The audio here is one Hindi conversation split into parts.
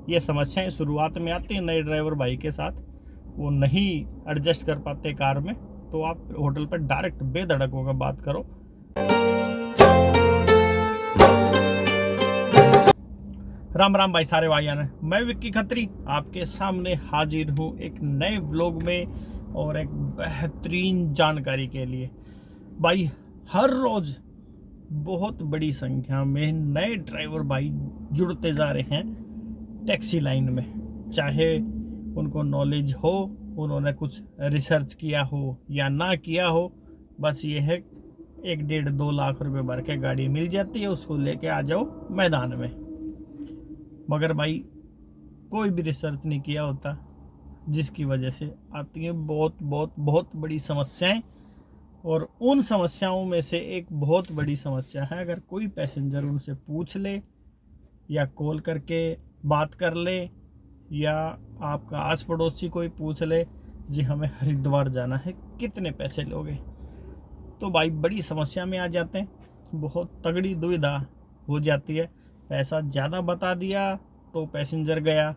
ये समस्याएं शुरुआत में आती हैं नए ड्राइवर भाई के साथ, वो नहीं एडजस्ट कर पाते कार में, तो आप होटल पर डायरेक्ट बेधड़क होकर बात करो। राम राम भाई सारे भाइयों ने, मैं विक्की खत्री आपके सामने हाजिर हूँ एक नए व्लॉग में और एक बेहतरीन जानकारी के लिए। भाई हर रोज बहुत बड़ी संख्या में नए ड्राइवर भाई जुड़ते जा रहे हैं टैक्सी लाइन में, चाहे उनको नॉलेज हो, उन्होंने कुछ रिसर्च किया हो या ना किया हो, बस ये है 1-1.5-2 लाख रुपए भर के गाड़ी मिल जाती है, उसको लेके आ जाओ मैदान में। मगर भाई कोई भी रिसर्च नहीं किया होता, जिसकी वजह से आती हैं बहुत बहुत बहुत बड़ी समस्याएं। और उन समस्याओं में से एक बहुत बड़ी समस्या है, अगर कोई पैसेंजर उनसे पूछ ले या कॉल करके बात कर ले या आपका आस पड़ोसी कोई पूछ ले, जी हमें हरिद्वार जाना है, कितने पैसे लोगे, तो भाई बड़ी समस्या में आ जाते हैं, बहुत तगड़ी दुविधा हो जाती है। पैसा ज़्यादा बता दिया तो पैसेंजर गया,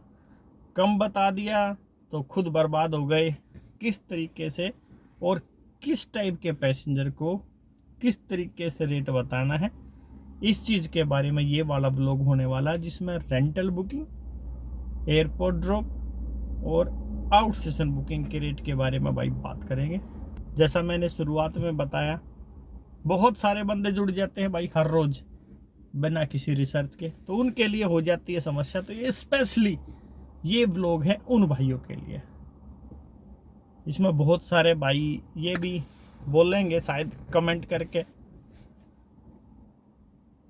कम बता दिया तो खुद बर्बाद हो गए। किस तरीके से और किस टाइप के पैसेंजर को किस तरीके से रेट बताना है, इस चीज़ के बारे में ये वाला व्लॉग होने वाला है, जिसमें रेंटल बुकिंग, एयरपोर्ट ड्रॉप और आउट स्टेशन बुकिंग के रेट के बारे में भाई बात करेंगे। जैसा मैंने शुरुआत में बताया, बहुत सारे बंदे जुड़ जाते हैं भाई हर रोज़ बिना किसी रिसर्च के, तो उनके लिए हो जाती है समस्या। तो ये स्पेशली ये व्लॉग है उन भाइयों के लिए। इसमें बहुत सारे भाई ये भी बोलेंगे शायद कमेंट करके,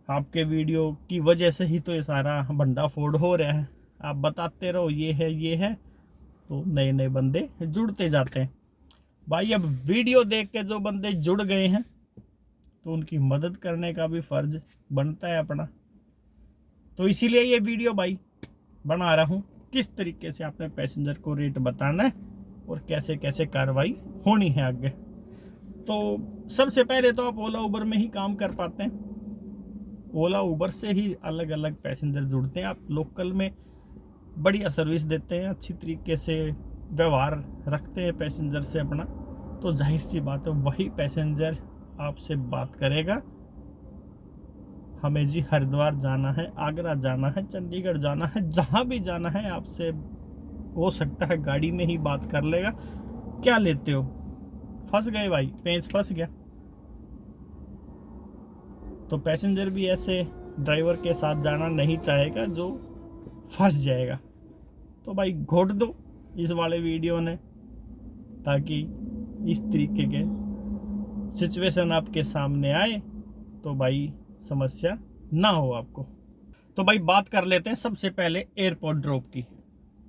आपके वीडियो की वजह से ही तो ये सारा भंडाफोड़ हो रहा है, आप बताते रहो ये है, तो नए नए बंदे जुड़ते जाते हैं। भाई अब वीडियो देख के जो बंदे जुड़ गए हैं तो उनकी मदद करने का भी फर्ज बनता है अपना, तो इसीलिए ये वीडियो भाई बना रहा हूँ, किस तरीके से आपने पैसेंजर को रेट बताना है और कैसे कैसे कार्रवाई होनी है आगे। तो सबसे पहले तो आप ओला उबर में ही काम कर पाते हैं, ओला उबर से ही अलग अलग पैसेंजर जुड़ते हैं। आप लोकल में बढ़िया सर्विस देते हैं, अच्छी तरीके से व्यवहार रखते हैं पैसेंजर से अपना, तो जाहिर सी बात है वही पैसेंजर आपसे बात करेगा, हमें जी हरिद्वार जाना है, आगरा जाना है, चंडीगढ़ जाना है, जहाँ भी जाना है आपसे हो सकता है गाड़ी में ही बात कर लेगा। क्या लेते हो, फंस गए भाई, पेंच फंस गया, तो पैसेंजर भी ऐसे ड्राइवर के साथ जाना नहीं चाहेगा जो फंस जाएगा। तो भाई घोट दो इस वाले वीडियो ने, ताकि इस तरीके के सिचुएशन आपके सामने आए तो भाई समस्या ना हो आपको। तो भाई बात कर लेते हैं सबसे पहले एयरपोर्ट ड्रॉप की।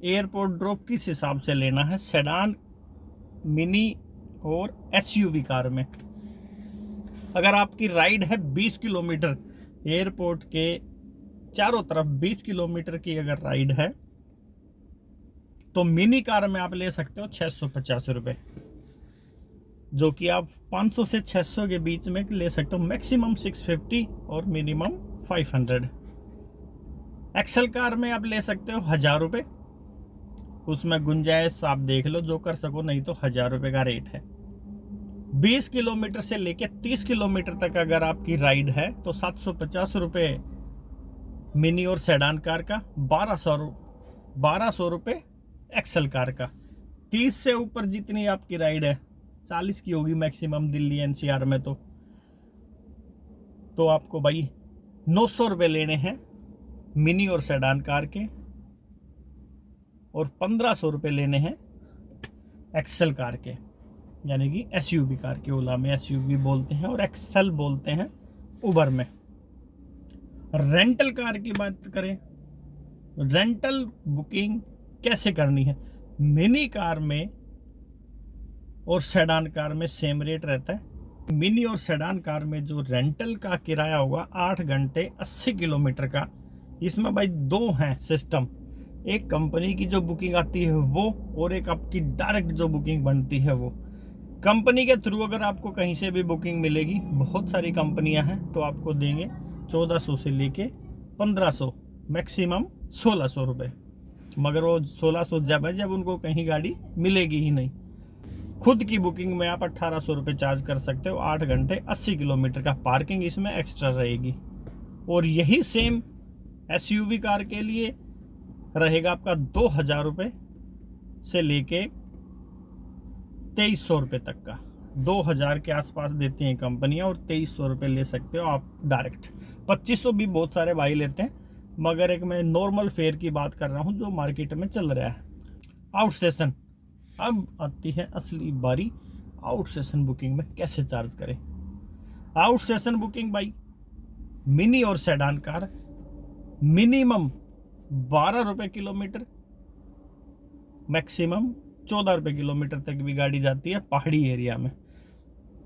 एयरपोर्ट ड्रॉप किस हिसाब से लेना है, सेडान, मिनी और एसयूवी कार में। अगर आपकी राइड है 20 किलोमीटर, एयरपोर्ट के चारों तरफ 20 किलोमीटर की अगर राइड है, तो मिनी कार में आप ले सकते हो 650 रुपये, जो कि आप 500 से 600 के बीच में ले सकते हो, मैक्सिमम 650 और मिनिमम 500। एक्सेल कार में आप ले सकते हो 1000 रुपये, उसमें गुंजाइश आप देख लो जो कर सको, नहीं तो 1000 रुपये का रेट है। 20 किलोमीटर से लेके 30 किलोमीटर तक अगर आपकी राइड है तो 750 रुपये मिनी और सेडान कार का, 1200 रुपये एक्सेल कार का। 30 से ऊपर जितनी आपकी राइड है, 40 की होगी मैक्सिमम दिल्ली एनसीआर में, तो आपको भाई 900 रुपये लेने हैं मिनी और सेडान कार के, और 1500 रुपये लेने हैं एक्सेल कार के, यानी कि एसयूवी कार के। ओला में एसयूवी बोलते हैं और एक्सेल बोलते हैं उबर में। रेंटल कार की बात करें, रेंटल बुकिंग कैसे करनी है, मिनी कार में और सेडान कार में सेम रेट रहता है। मिनी और सेडान कार में जो रेंटल का किराया होगा 8 घंटे 80 किलोमीटर का, इसमें भाई दो हैं सिस्टम, एक कंपनी की जो बुकिंग आती है वो, और एक आपकी डायरेक्ट जो बुकिंग बनती है वो। कंपनी के थ्रू अगर आपको कहीं से भी बुकिंग मिलेगी, बहुत सारी कंपनियां हैं, तो आपको देंगे 1400 से लेके 1500, मैक्सिमम 1600 रुपये। मगर वो 1600 जब है जब उनको कहीं गाड़ी मिलेगी ही नहीं। खुद की बुकिंग में आप 1800 रुपये चार्ज कर सकते हो, 8 घंटे 80 किलोमीटर का पार्किंग इसमें एक्स्ट्रा रहेगी। और यही सेम एसयूवी कार के लिए रहेगा आपका 2000 रुपये से लेके 2300 रुपये तक का। 2000 के आसपास देती हैं कंपनियां और 2300 रुपये ले सकते हो आप डायरेक्ट। 2500 भी बहुत सारे भाई लेते हैं, मगर एक मैं नॉर्मल फेयर की बात कर रहा हूं जो मार्केट में चल रहा है। आउट सेशन, अब आती है असली बारी। आउट सेशन बुकिंग में कैसे चार्ज करें। आउट सेशन बुकिंग भाई, मिनी और सेडान कार मिनिमम 12 रुपये किलोमीटर, मैक्सिमम 14 रुपये किलोमीटर तक भी गाड़ी जाती है पहाड़ी एरिया में।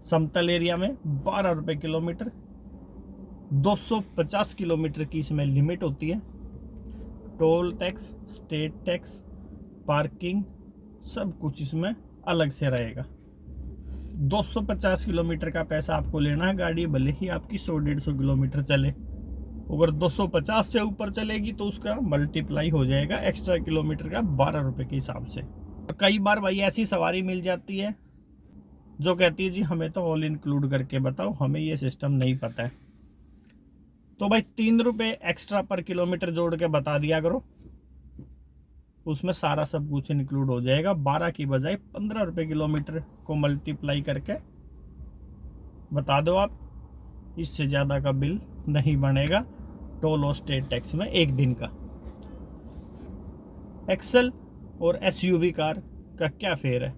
समतल एरिया में 12 रुपये किलोमीटर, 250 किलोमीटर की इसमें लिमिट होती है। Toll tax, state tax, parking सब कुछ इसमें अलग से रहेगा। 250 किलोमीटर का पैसा आपको लेना है, गाड़ी भले ही आपकी 100-150 किलोमीटर चले। अगर 250 से ऊपर चलेगी तो उसका मल्टीप्लाई हो जाएगा एक्स्ट्रा किलोमीटर का 12 रुपये के हिसाब से। कई बार भाई ऐसी सवारी मिल जाती है जो कहती है जी हमें तो ऑल इंक्लूड करके बताओ, हमें ये सिस्टम नहीं पता है। तो भाई 3 रुपये एक्स्ट्रा पर किलोमीटर जोड़ के बता दिया करो, उसमें सारा सब कुछ इंक्लूड हो जाएगा। 12 की बजाय 15 रुपये किलोमीटर को मल्टीप्लाई करके बता दो आप, इससे ज़्यादा का बिल नहीं बनेगा टोल और स्टेट टैक्स में एक दिन का। एक्सेल और एसयूवी कार का क्या फेयर है।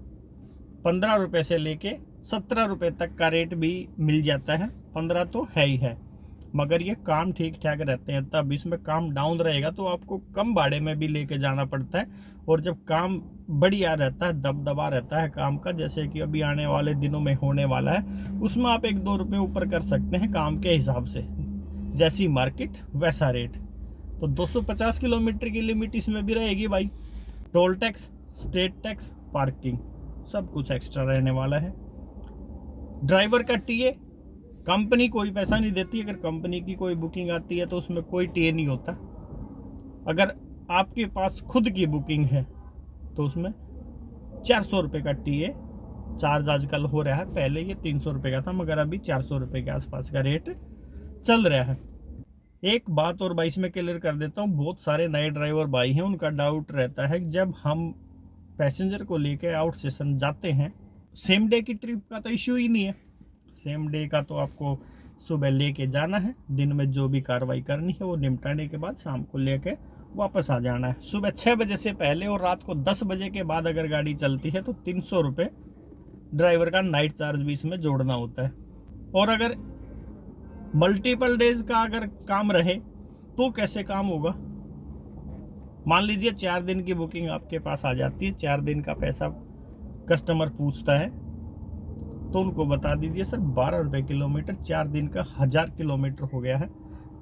15 रुपये से लेके 17 रुपये तक का रेट भी मिल जाता है। 15 तो है ही है, मगर ये काम ठीक ठाक रहते हैं। तब इसमें काम डाउन रहेगा तो आपको कम भाड़े में भी लेके जाना पड़ता है। और जब काम बढ़िया रहता है, दबदबा रहता है काम का, जैसे कि अभी आने वाले दिनों में होने वाला है, उसमें आप 1-2 रुपये ऊपर कर सकते हैं काम के हिसाब से। जैसी मार्केट वैसा रेट। तो 250 किलोमीटर की लिमिट इसमें भी रहेगी भाई। Toll tax, state tax, parking सब कुछ एक्स्ट्रा रहने वाला है। ड्राइवर का टीए कंपनी कोई पैसा नहीं देती। अगर कंपनी की कोई बुकिंग आती है तो उसमें कोई टीए नहीं होता। अगर आपके पास खुद की बुकिंग है तो उसमें 400 रुपये का टीए चार्ज आजकल हो रहा है। पहले ये 300 रुपये का था, मगर अभी 400 रुपये के आसपास का रेट चल रहा है। एक बात और भाई इसमें क्लियर कर देता हूँ, बहुत सारे नए ड्राइवर भाई हैं, उनका डाउट रहता है जब हम पैसेंजर को लेकर आउट स्टेशन जाते हैं, सेम डे की ट्रिप का तो इश्यू ही नहीं है। सेम डे का तो आपको सुबह लेके जाना है, दिन में जो भी कार्रवाई करनी है वो निपटाने के बाद शाम को लेके वापस आ जाना है। सुबह 6 बजे से पहले और रात को 10 बजे के बाद अगर गाड़ी चलती है तो 300 रुपये ड्राइवर का नाइट चार्ज भी इसमें जोड़ना होता है। और अगर मल्टीपल डेज का अगर काम रहे तो कैसे काम होगा। मान लीजिए 4 दिन की बुकिंग आपके पास आ जाती है, 4 दिन का पैसा कस्टमर पूछता है तो उनको बता दीजिए सर 12 रुपये किलोमीटर, 4 दिन का 1000 किलोमीटर हो गया है।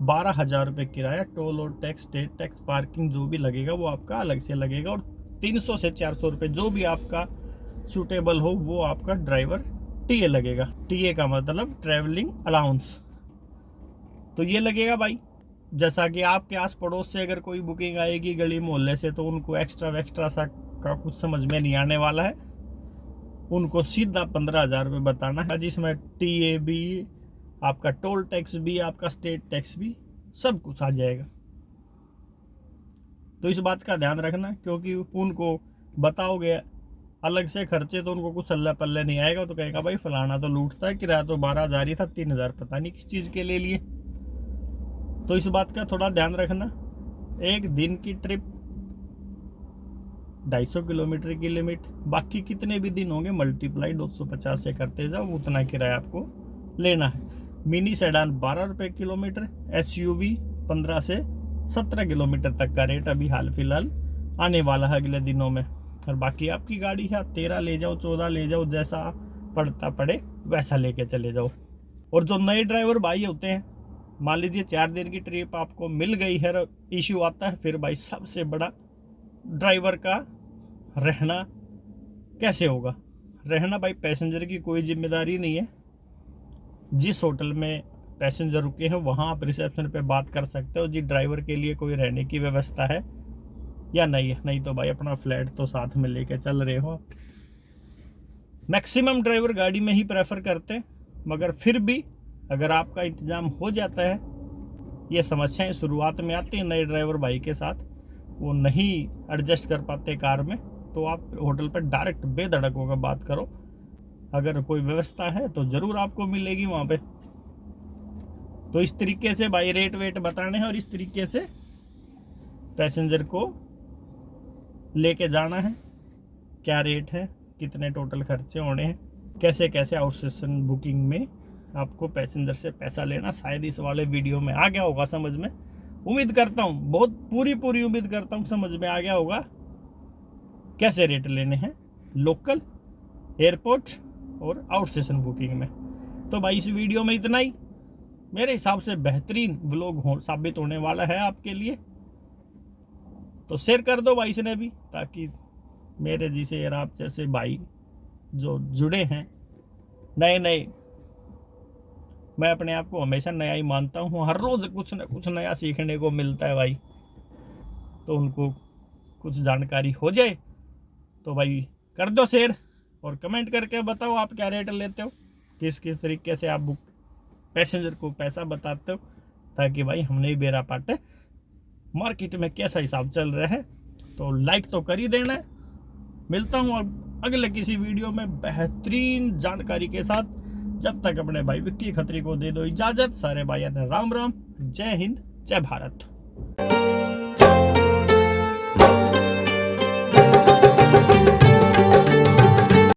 12,000 रुपये किराया, टोल और टैक्स, स्टेट टैक्स, पार्किंग जो भी लगेगा वो आपका अलग से लगेगा। और 300 से 400 रुपये जो भी आपका सूटेबल हो वो आपका ड्राइवर टीए लगेगा। टीए का मतलब ट्रैवलिंग अलाउंस, तो ये लगेगा भाई। जैसा कि आपके आस पड़ोस से अगर कोई बुकिंग आएगी गली मोहल्ले से तो उनको एक्स्ट्रा सा का कुछ समझ में नहीं आने वाला है। उनको सीधा 15,000 रुपये बताना है, जिसमें टीए भी, आपका टोल टैक्स भी, आपका स्टेट टैक्स भी, सब कुछ आ जाएगा। तो इस बात का ध्यान रखना, क्योंकि उनको बताओगे अलग से खर्चे तो उनको कुछ अल्लाह पल्ले नहीं आएगा। तो कहेगा भाई फलाना तो लूटता है, किराया तो 12,000 ही था, 3,000 पता नहीं किस चीज़ के ले लिए। तो इस बात का थोड़ा ध्यान रखना। एक दिन की ट्रिप 250 किलोमीटर की लिमिट, बाकी कितने भी दिन होंगे मल्टीप्लाई 250 से करते जाओ, उतना किराया आपको लेना है। मिनी सेडान 12 रुपये किलोमीटर, एसयूवी 15 से 17 किलोमीटर तक का रेट अभी हाल फिलहाल आने वाला है अगले दिनों में। और बाकी आपकी गाड़ी है, 13 ले जाओ, 14 ले जाओ, जैसा पड़ता पड़े वैसा लेके चले जाओ। और जो नए ड्राइवर भाई होते हैं, मान लीजिए 4 दिन की ट्रिप आपको मिल गई है, इश्यू आता है फिर भाई सबसे बड़ा ड्राइवर का रहना कैसे होगा। रहना भाई पैसेंजर की कोई जिम्मेदारी नहीं है। जिस होटल में पैसेंजर रुके हैं वहाँ आप रिसेप्शन पे बात कर सकते हो जी ड्राइवर के लिए कोई रहने की व्यवस्था है, या नहीं तो भाई अपना फ्लैट तो साथ में लेके चल रहे हो। मैक्सिमम ड्राइवर गाड़ी में ही प्रेफर करते हैं, मगर फिर भी अगर आपका इंतज़ाम हो जाता है, ये समस्याएं शुरुआत में आती हैं नए ड्राइवर भाई के साथ, वो नहीं एडजस्ट कर पाते कार में, तो आप होटल पर डायरेक्ट बेधड़क होकर बात करो। अगर कोई व्यवस्था है तो ज़रूर आपको मिलेगी वहाँ पे। तो इस तरीके से भाई रेट वेट बताने हैं और इस तरीके से पैसेंजर को लेके जाना है। क्या रेट है, कितने टोटल खर्चे होने हैं, कैसे कैसे आउट स्टेशन बुकिंग में आपको पैसेंजर से पैसा लेना, शायद इस वाले वीडियो में आ गया होगा समझ में। उम्मीद करता हूँ, बहुत पूरी उम्मीद करता हूँ समझ में आ गया होगा कैसे रेट लेने हैं लोकल, एयरपोर्ट और आउट स्टेशन बुकिंग में। तो भाई इस वीडियो में इतना ही, मेरे हिसाब से बेहतरीन व्लॉग साबित होने वाला है आपके लिए। तो शेयर कर दो भाई इसने भी, ताकि मेरे जैसे यार आप जैसे भाई जो जुड़े हैं नए, मैं अपने आप को हमेशा नया ही मानता हूँ, हर रोज़ कुछ न कुछ नया सीखने को मिलता है भाई। तो उनको कुछ जानकारी हो जाए तो भाई कर दो शेयर और कमेंट करके बताओ आप क्या रेट लेते हो, किस तरीके से आप पैसेंजर को पैसा बताते हो, ताकि भाई हमने भी बेरा पाटे मार्केट में कैसा हिसाब चल रहा है। तो लाइक तो कर ही देना है। मिलता हूँ अगले किसी वीडियो में बेहतरीन जानकारी के साथ। जब तक अपने भाई विक्की खत्री को दे दो इजाजत। सारे भाइयों ने राम राम, जय हिंद, जय भारत।